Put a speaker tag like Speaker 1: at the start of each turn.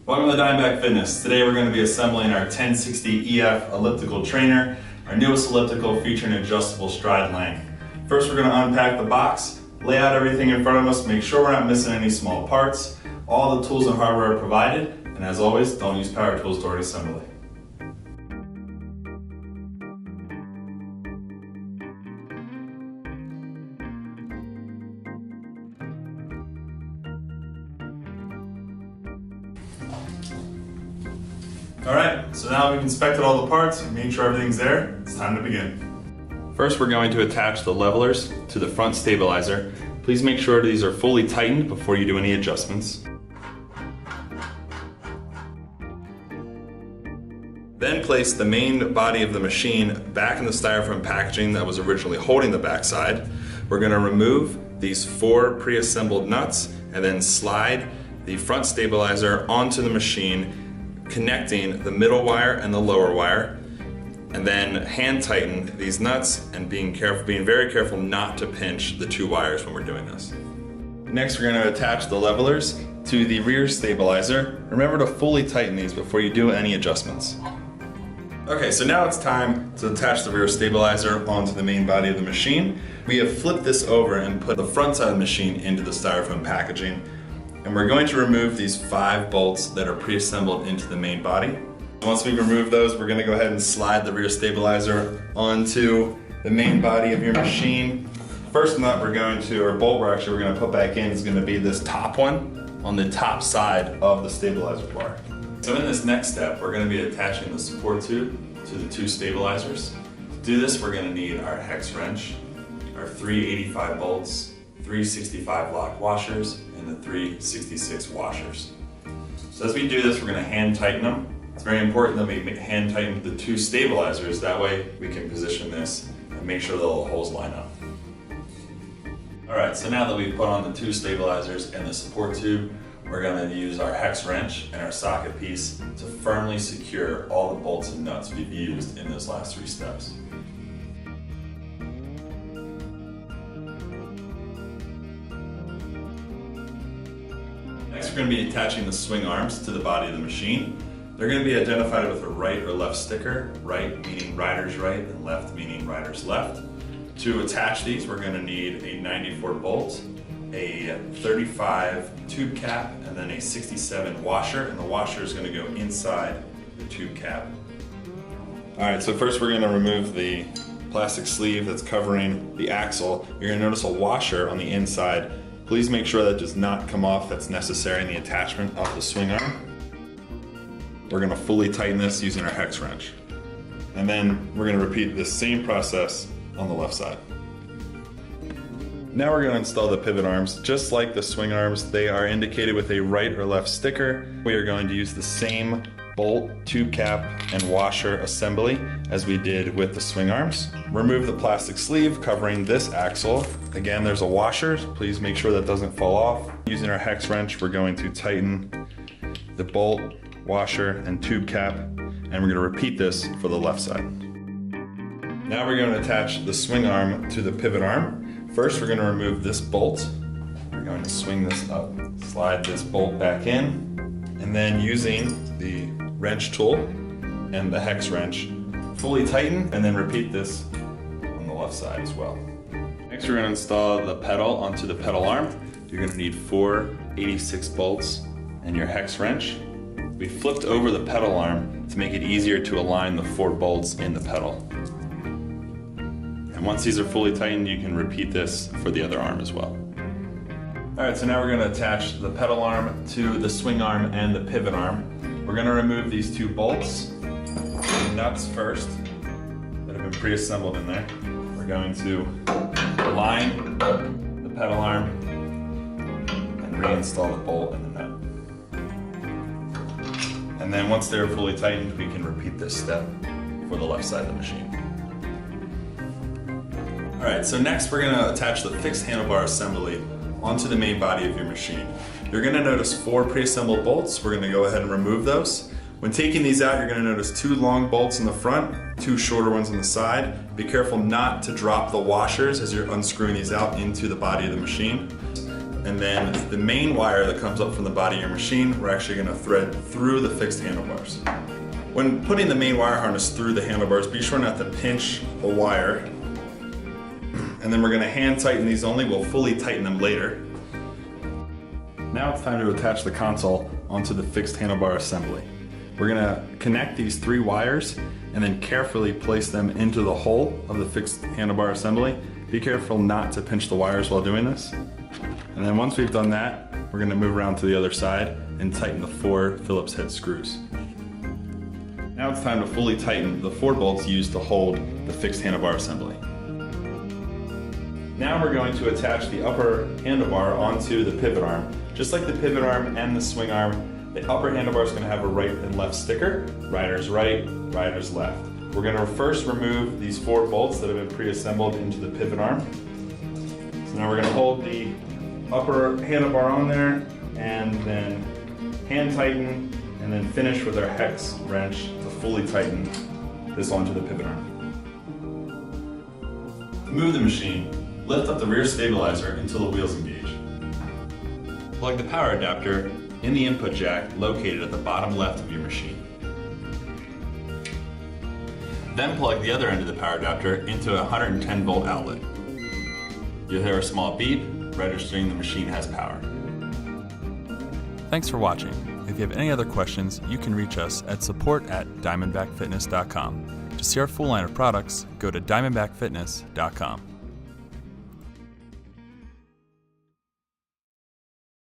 Speaker 1: Welcome to Diamondback Fitness. Today we're going to be assembling our 1060ef Elliptical Trainer, our newest elliptical featuring adjustable stride length. First we're going to unpack the box, lay out everything in front of us, make sure we're not missing any small parts. All the tools and hardware are provided, and as always, don't use power tools during assembly. Alright, so now we've inspected all the parts and made sure everything's there, it's time to begin. First we're going to attach the levelers to the front stabilizer. Please make sure these are fully tightened before you do any adjustments. Then place the main body of the machine back in the styrofoam packaging that was originally holding the backside. We're going to remove these 4 pre-assembled nuts and then slide the front stabilizer onto the machine, connecting the middle wire and the lower wire, and then hand tighten these nuts and being very careful not to pinch the 2 wires when we're doing this. Next we're going to attach the levelers to the rear stabilizer. Remember to fully tighten these before you do any adjustments. Okay, so now it's time to attach the rear stabilizer onto the main body of the machine. We have flipped this over and put the front side of the machine into the styrofoam packaging. And we're going to remove these 5 bolts that are pre-assembled into the main body. Once we remove those, we're going to go ahead and slide the rear stabilizer onto the main body of your machine. First nut we're going to put back in is going to be this top one on the top side of the stabilizer bar. So in this next step, we're going to be attaching the support tube to the 2 stabilizers. To do this, we're going to need our hex wrench, our 3 85 bolts, 3 65 lock washers, and the 3 66 washers. So as we do this, we're going to hand tighten them. It's very important that we hand tighten the 2 stabilizers, that way we can position this and make sure the little holes line up. Alright, so now that we've put on the 2 stabilizers and the support tube, we're going to use our hex wrench and our socket piece to firmly secure all the bolts and nuts we've used in those last 3 steps. Next we're going to be attaching the swing arms to the body of the machine. They're going to be identified with a right or left sticker, right meaning rider's right and left meaning rider's left. To attach these we're going to need a 94 bolt, a 35 tube cap, and then a 67 washer, and the washer is going to go inside the tube cap. Alright, so first we're going to remove the plastic sleeve that's covering the axle. You're going to notice a washer on the inside. Please make sure that does not come off. That's necessary in the attachment of the swing arm. We're going to fully tighten this using our hex wrench. And then we're going to repeat this same process on the left side. Now we're going to install the pivot arms. Just like the swing arms, they are indicated with a right or left sticker. We are going to use the same bolt, tube cap, and washer assembly as we did with the swing arms. Remove the plastic sleeve covering this axle. Again, there's a washer. Please make sure that doesn't fall off. Using our hex wrench, we're going to tighten the bolt, washer, and tube cap, and we're going to repeat this for the left side. Now we're going to attach the swing arm to the pivot arm. First, we're going to remove this bolt. We're going to swing this up, slide this bolt back in, and then using the wrench tool and the hex wrench, fully tighten, and then repeat this on the left side as well. Next, we're going to install the pedal onto the pedal arm. You're going to need 4 86 bolts and your hex wrench. We flipped over the pedal arm to make it easier to align the 4 bolts in the pedal. And once these are fully tightened, you can repeat this for the other arm as well. Alright, so now we're going to attach the pedal arm to the swing arm and the pivot arm. We're going to remove these 2 bolts, the nuts first, that have been pre-assembled in there. We're going to align the pedal arm and reinstall the bolt and the nut. And then once they're fully tightened, we can repeat this step for the left side of the machine. Alright, so next we're going to attach the fixed handlebar assembly onto the main body of your machine. You're going to notice 4 pre-assembled bolts. We're going to go ahead and remove those. When taking these out, you're going to notice 2 long bolts in the front, 2 shorter ones on the side. Be careful not to drop the washers as you're unscrewing these out into the body of the machine. And then the main wire that comes up from the body of your machine, we're actually going to thread through the fixed handlebars. When putting the main wire harness through the handlebars, be sure not to pinch the wire. And then we're going to hand tighten these only. We'll fully tighten them later. Now it's time to attach the console onto the fixed handlebar assembly. We're going to connect these 3 wires and then carefully place them into the hole of the fixed handlebar assembly. Be careful not to pinch the wires while doing this. And then once we've done that, we're going to move around to the other side and tighten the 4 Phillips head screws. Now it's time to fully tighten the 4 bolts used to hold the fixed handlebar assembly. Now we're going to attach the upper handlebar onto the pivot arm. Just like the pivot arm and the swing arm, the upper handlebar is going to have a right and left sticker, rider's right, rider's left. We're going to first remove these 4 bolts that have been pre-assembled into the pivot arm. So now we're going to hold the upper handlebar on there and then hand tighten and then finish with our hex wrench to fully tighten this onto the pivot arm. To move the machine, lift up the rear stabilizer until the wheels engage. Plug the power adapter in the input jack located at the bottom left of your machine. Then plug the other end of the power adapter into a 110 volt outlet. You'll hear a small beep registering the machine has power.
Speaker 2: Thanks for watching. If you have any other questions, you can reach us at support@diamondbackfitness.com. To see our full line of products, go to diamondbackfitness.com.